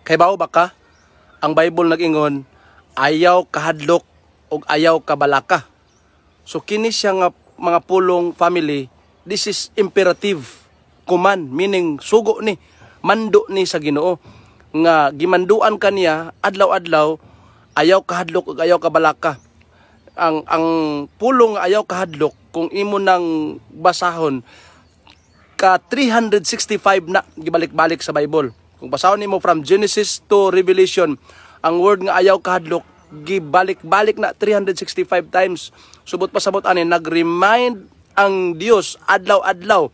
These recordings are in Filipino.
Kay bao baka ang Bible nag-ingon ayaw kahadlok ug ayaw kabalaka. So kini siya nga mga pulong family, this is imperative command, meaning sugo ni, mando ni sa Ginoo nga gimanduan kaniya adlaw-adlaw ayaw kahadlok ug ayaw kabalaka. Ang pulong ayaw kahadlok kung imo nang basahon ka 365 na gibalik-balik sa Bible. Kung basahon nimo from Genesis to Revelation, ang word nga ayaw kahadlok gibalik-balik na 365 times. Subot pasabot ani nag-remind ang Dios adlaw-adlaw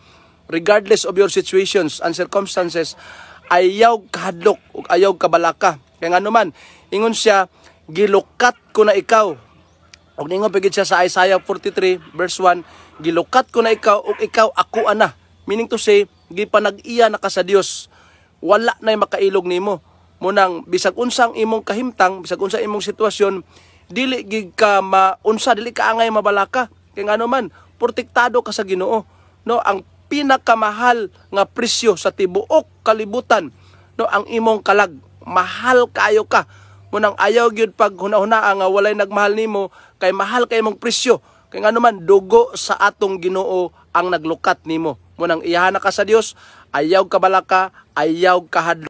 regardless of your situations and circumstances, ayaw kahadlok ug ayaw kabalaka. Kaya nga naman ingon siya, gilukat ko na ikaw. Og ningon pagid siya sa Isaiah 43 verse 1, gilukat ko na ikaw ug ikaw ako ana. Meaning to say, gipanag-iya na ka sa Dios. Wala na'y makailog nimo. Munang bisag unsang imong kahimtang, bisag unsang imong sitwasyon, dili gid ka maunsa, dili ka angay mabalaka. Kay ngano man, protektado ka sa Ginoo. No, ang pinakamahal nga presyo sa tibuok kalibutan, no, ang imong kalag. Mahal kaayo ka. Munang ayaw gyud pag hunahuna nga walay nagmahal nimo, kay mahal kay imong presyo. Kay ngano man, dugo sa atong Ginoo ang naglukat nimo. Munang iyahan ka sa Dios, ayaw kabalaka, ayaw kahadlok.